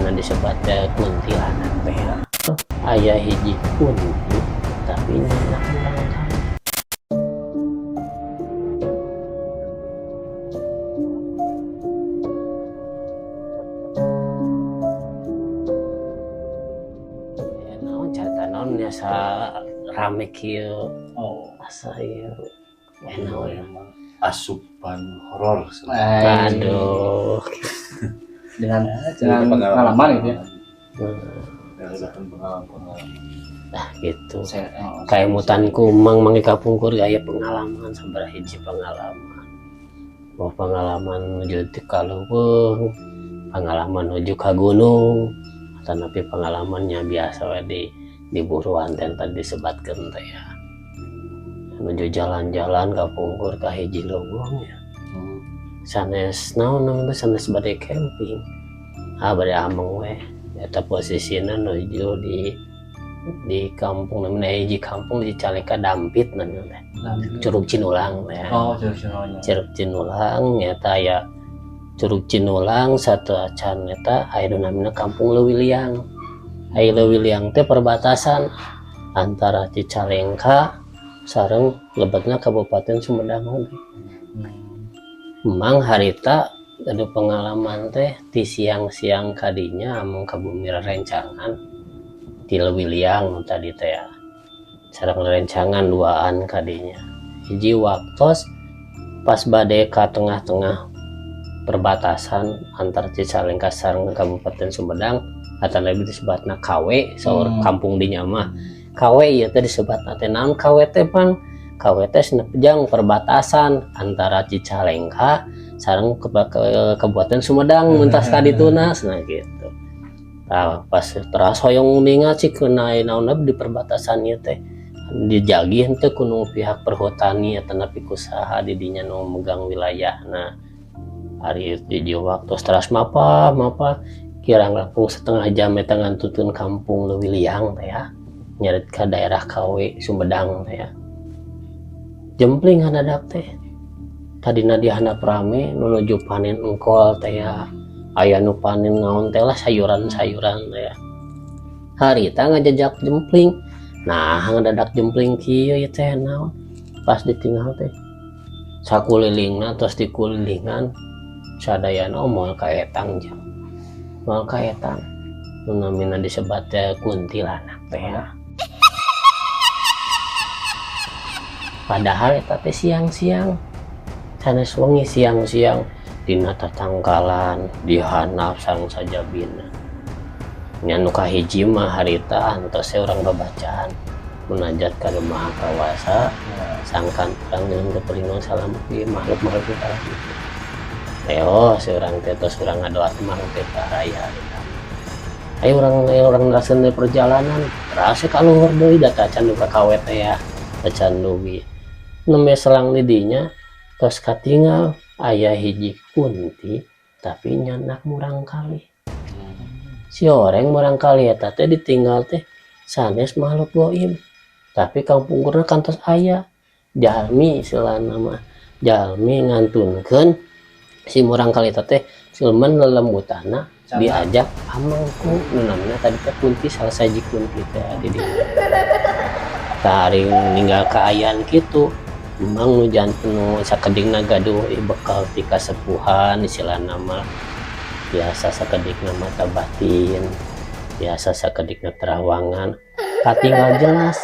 namina disebat kuntilanak teh. Aya hiji kunti tapi nyanak urang kali. Ya naon carita naon biasa rame kieu. Oh, Asa ieu itu emang asupan horor. aduh. dengan Cerita pengalaman gitu ya. Berdasarkan pengalaman. Nah gitu. Saya Kayak mutanku mang mangi kapungkur gaya pengalaman sabaraha hiji pengalaman. Mau pengalaman menuju ti kaluweung, pengalaman menuju ka gunung, tapi pengalamannya biasa we di buruan teh tadi disebatkeun teh ya. Menuju jalan-jalan kapungkur ka hiji leuweung ya. Sanes naon namanya sanes bade camping. Bade ameng we. Eta posisina nuju di kampung namanya hiji kampung di Caleka Dampit namanya Curug Cinulang ya. Oh, curug-curugnya. Curug Cinulang eta ya Curug Cinulang satu acan eta aya namanya Kampung Leuwiliang. Aya Leuwiliang teh perbatasan antara Cicalengka sareng lebetna Kabupaten Sumedang. Memang harita ada pengalaman teh di siang-siang kadinya among kabumi rencangan di Leuwiliang tadi teh ya. Sareng rencangan duaan kadinya. Hiji waktos pas bade ka tengah-tengah perbatasan antar Cicalengka sareng Kabupaten Sumedang atau lebih disebutna KW saur kampung dinya mah. KW ieu teh disebutna teh naon KW teh Bang? KW teh nepjang perbatasan antara Cicalengka sareng Kabupaten Sumedang muntas ka dituna nah gitu. Nah, pas teras hoyong ningat sih kena naon di perbatasan ieu teh dijagi henteu kuno pihak perhutani eta nepi kusaha di dinya nu megang wilayahna. Hari di waktu teras mapa kirang langkung setengah jam eta ngantutun kampung Leuwiliang teh ya. Nyarit ka daerah KW Sumedang teh ya. Jempling hadadak teh tadina di handap rame menuju panen engkol teh ya. Aya nu panen naon teh lah sayuran-sayuran teh ya. Harita ngajajak jempling. Nah, ngadadak jempling kieu ieu teh naon? Pas ditinggal teh sakulilingna tos dikulilingan sadayana moal ka etang jang. Moal ka etang. Nu namina disebat teh kuntilanak teh ya. Padahal eta teh siang-siang. Sanes wengi siang-siang dina tatangkalan dihanap sareng sajabina. Nya nu kahiji mah harita antos urang babacaan munajat ka Maha Kawasa sangkan urang jeung keperluan salamet di makhluk-makhluk utara gitu. Teo seurang teh tos urang ngadoa makhluk teh raya. Ayo urang neraseun perjalanan rasa kaluhur deui data can ka KW teh ya. Can dugi. Nembe selang di dinya tos katinggal aya hiji kunti tapi nyanak murang kali. Si oreng murang kali eta teh ditinggal teh sanes makhluk goib. Tapi kampungna kantos aya jalmi istilahna mah. Jalmi ngantunkeun si murang kali eta teh silman lelembutana diajak amangku nu namanya tadi teh kunti salah saji kunti teh di dieu. Tari ninggal kaayaan kitu. Memang nu janten nu sakedingna gaduh bekal ti kasepuhan istilahna mah biasa sakedingna mata batin biasa sakedingna terawangan katinggal jelas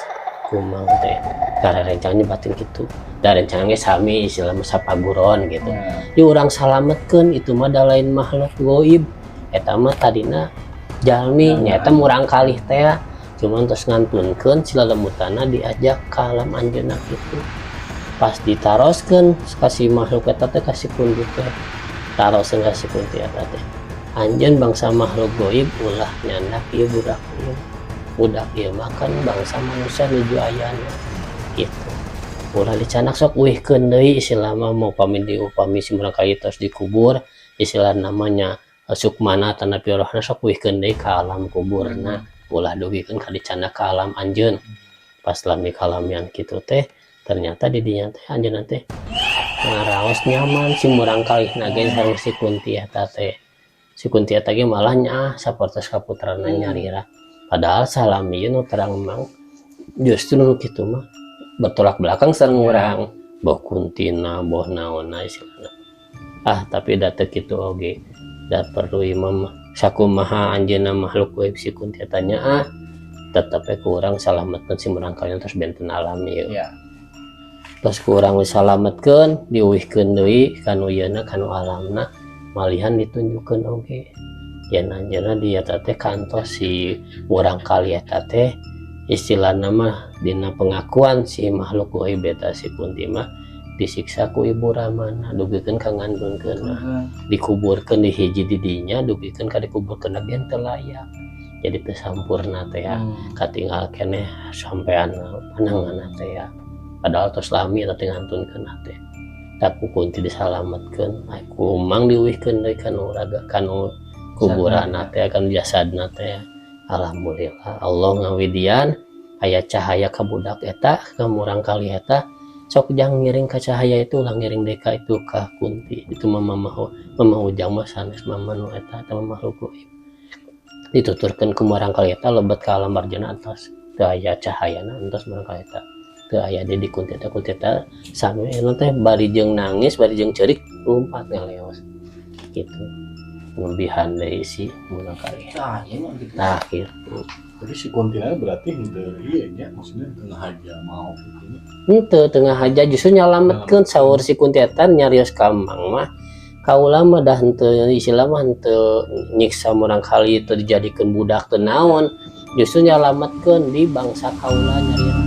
kumang teh gara rencangnya batin kitu da rencangnya sami istilahna sapaguron gitu ieu urang salametkeun itu mah da lain makhluk goib eta mah tadina jalmi nya eta murang kalih teh cuman terus ngantunkeun si lelembutana diajak ka alam anjeunna kitu. Pas ditaroskeun kasih makhluk eta teh kasih kunti teh taroskeun kasih kunti eta teh anjeun bangsa makhluk goib ulah nyandak ieu budak ieu makan bangsa manusia nuju ayana gitu ulah dicanak sok uihkeun deui istilah mah mau pami diupami si murang kali tos dikubur istilah namanya sukmana tanapi rohna sok uihkeun deui ka alam kuburna ulah dugikeun ka dicanak ka alam anjeun pas lami kalamian kitu teh ternyata di dinya teh anjeunna teh ngaraos nyaman si murang kalih nagen sareng si kunti eta teh si Kunti eta ge malah nyaah sapertos kaputrana nyarira padahal salami nu terang mang justru nu kitu mah bertolak belakang sareng urang boh Kuntina boh naonna istilahna tapi da teu kitu oge da perlu imam sakumaha anjeunna makhluk gaib si Kunti eta nyaah tetep ku urang salametkeun si murang kalian terus benten alami Iya. terus kurang disalametkeun diuwihkeun deui kanu yeuna kanu alamna malihan ditunjukkeun oge yen anjeunna dia teh kantos si urang kali eta teh istilahna mah dina pengakuan si makhluk gaib eta si Kunti mah disiksa ku ibu Ramana dugikeun ka ngandunkeun dikuburkeun di hiji di dinya dugikeun ka dikuburkeun gen teu layak jadi teu sampurna teh ya katinggal keneh sampean pananganna teh ya padahal tos lami eta teh ngantunkeun teh tak ku Kunti disalametkeun ku mang diuwihkeun deui kanu raga kanu kuburanna teh kan jasadna teh alhamdulillah Allah ngawidian aya cahaya ka budak eta ka murang kali eta sok jang ngiring ka cahaya itu ulah ngiring deka itu ka Kunti itu mama ujang mah sanes mama nu eta makhluk gaib dituturkeun ku murang kali eta lebet ka alam barjana atas teu aya cahayana entos murang kali eta teu aya di Kunti eta sami teh bari jeung nangis bari jeung ceurik lumpat ngaleos gitu lebihan dari si murang kali eta nah gitu tapi si Kuntina berarti henteu ieu nya maksudnya tengah aja mau gitu. Henteu tengah aja justru nyalametkeun saur si Kunti eta nyarios ka mang mah kaula mah dah henteu istilah mah henteu nyiksa murang kali teu dijadikeun budak teu naon justru nyalametkeun di bangsa kaula nyarios